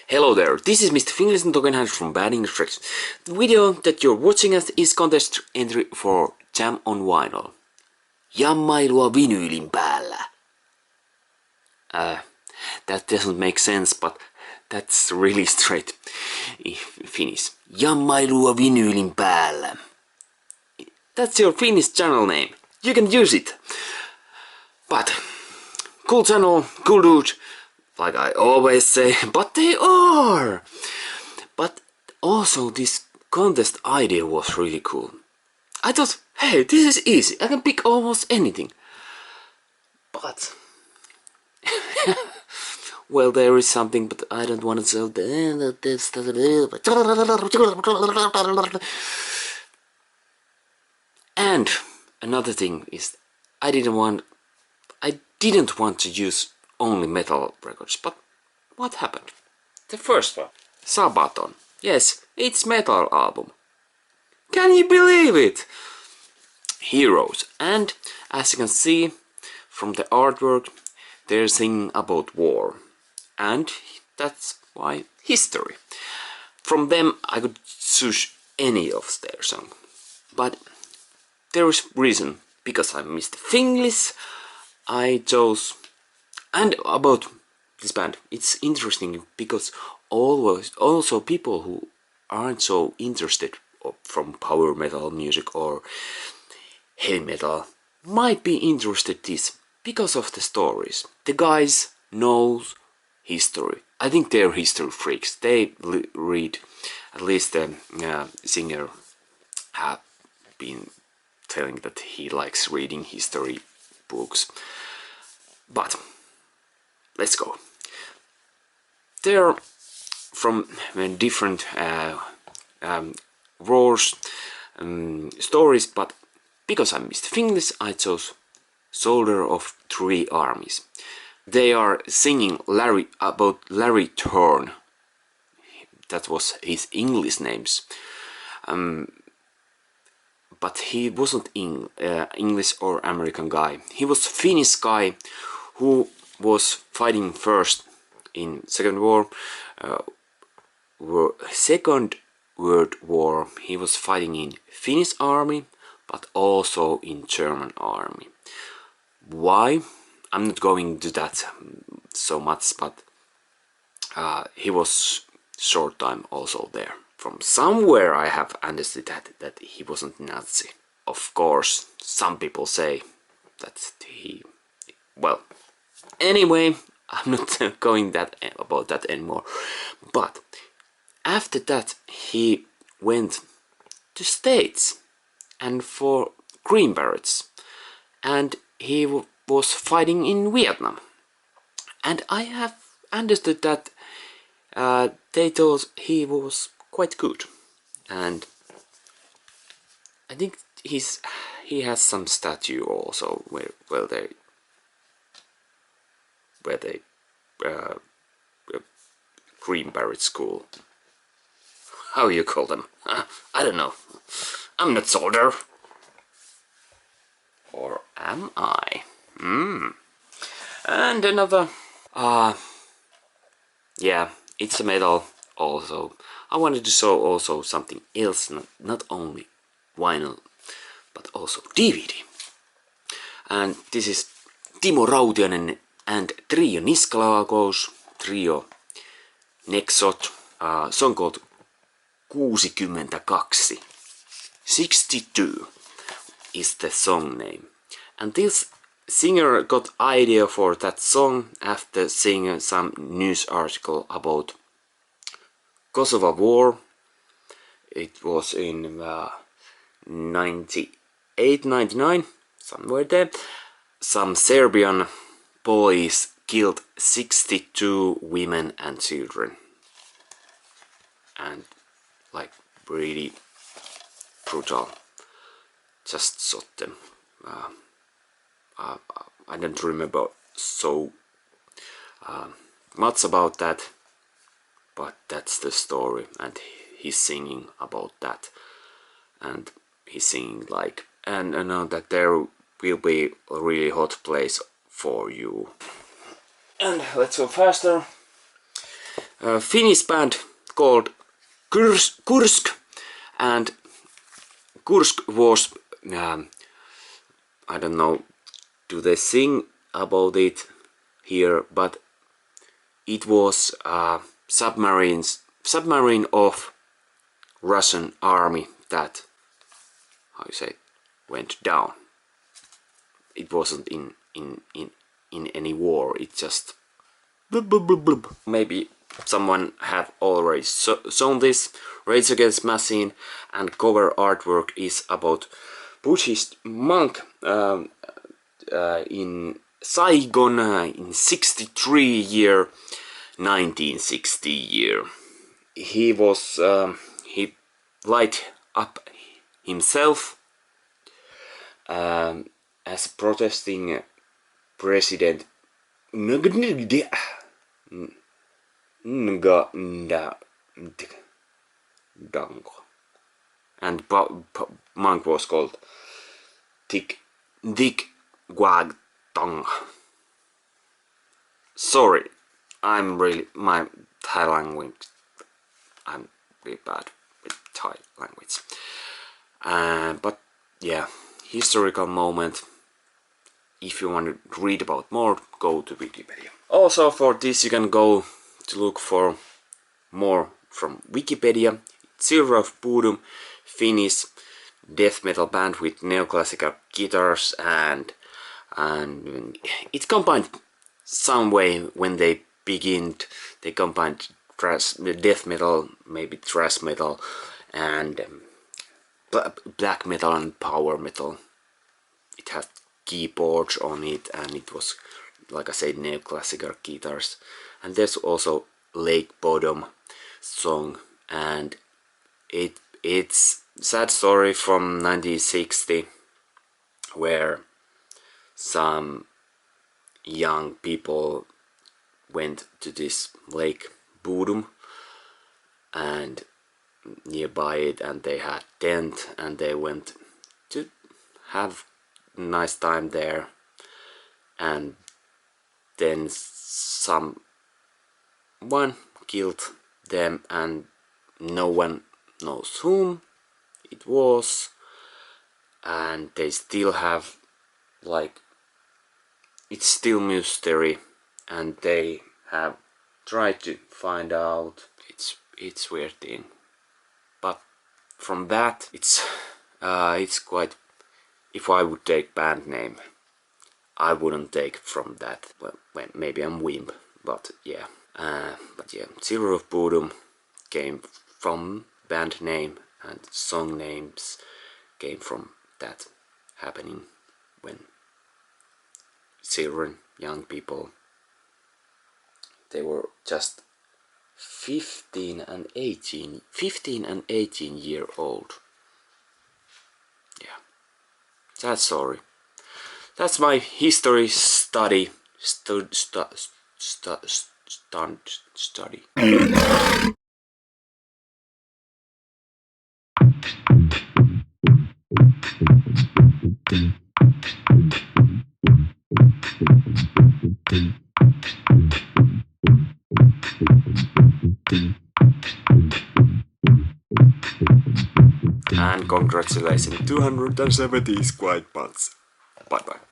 Hello there, this is Mr. Fingers and Tokenhands from Bad English Tricks. The video that you're watching is contest entry for Jam on Vinyl. Jammailua vinyylin päällä. That doesn't make sense, but that's really straight Finnish. Jammailua vinyylin päällä. That's your Finnish channel name. You can use it. But cool channel, cool dude. Like I always say, but they are! But also this contest idea was really cool. I thought, hey, this is easy, I can pick almost anything. But, well, there is something, but I don't want to say this. And another thing is, I didn't want to use only metal records, but what happened? The first one, Sabaton. Yes, it's metal album. Can you believe it? Heroes. And as you can see from the artwork, they're singing about war. And that's why history. From them I could choose any of their songs. But there is reason, because I'm Mr. Finglish, I chose. And about this band, it's interesting because also people who aren't so interested from power metal music or heavy metal might be interested this because of the stories. The guys know history. I think they're history freaks. They read, at least the singer have been telling that he likes reading history books. But let's go. They're from different wars, stories, but because I'm Mr. Finglish, I chose Soldier of Three Armies. They are singing about Larry Thorne. That was his English names. But he wasn't English or American guy. He was Finnish guy who was fighting first in Second World War. He was fighting in Finnish army, but also in German army. Why? I'm not going to that so much, but he was short time also there. From somewhere I have understood that he wasn't Nazi. Of course, some people say that he, well, anyway, I'm not going about that anymore. But after that he went to States and for Green Berets, and he was fighting in Vietnam. And I have understood that they thought he was quite good, and I think he has some statue also where they Green Beret School. How you call them? I don't know. I'm not soldier. Or am I? And another. Yeah, it's a metal also. I wanted to show also something else, not only vinyl, but also DVD. And this is Timo Rautiainen and Trio Niskalakous, Trio Nexot, song called 62. 62 is the song name. And this singer got idea for that song after seeing some news article about Kosovo War. It was in 98, 99, somewhere there. Some Serbian boys killed 62 women and children. And like really brutal. Just shot them. I don't remember so much about that, but that's the story, and he's singing about that, and he's singing like, and I know that there will be a really hot place for you. And let's go faster. a Finnish band called Kursk, and Kursk was, I don't know, do they sing about it here, but it was a submarine of Russian army that, how you say, went down. It wasn't in any war, it just blub, blub, blub, blub. Maybe someone have already shown this. Rage Against Machine, and cover artwork is about Buddhist monk in Saigon in 63 year, 1960 year. He was he light up himself as protesting President and monk was called Dick Guag Tong. Sorry, my Thai language, I'm really bad with Thai language. But yeah, historical moment. If you want to read about more, go to Wikipedia. Also for this you can go to look for more from Wikipedia. Children of Bodom, Finnish death metal band with neoclassical guitars, and it combined some way when they beginned. They combined death metal, maybe thrash metal, and black metal and power metal. It had keyboards on it, and it was, like I said, neoclassical guitars. And there's also Lake Bottom song, and it's sad story from 1960 where some young people went to this Lake Bodom and nearby it, and they had tent and they went to have a nice time there, and then someone killed them, and no one knows whom it was, and they still have, like, it's still mystery, and they have tried to find out. It's weird thing, but from that it's quite, if I would take band name, I wouldn't take from that. Well, maybe I'm wimp, but yeah. Children of Bodom came from band name, and song names came from that happening when children, young people, they were just 15 and 18 year old. Yeah, sad story. That's my history study. And congratulations, 270 is quite much. Bye bye.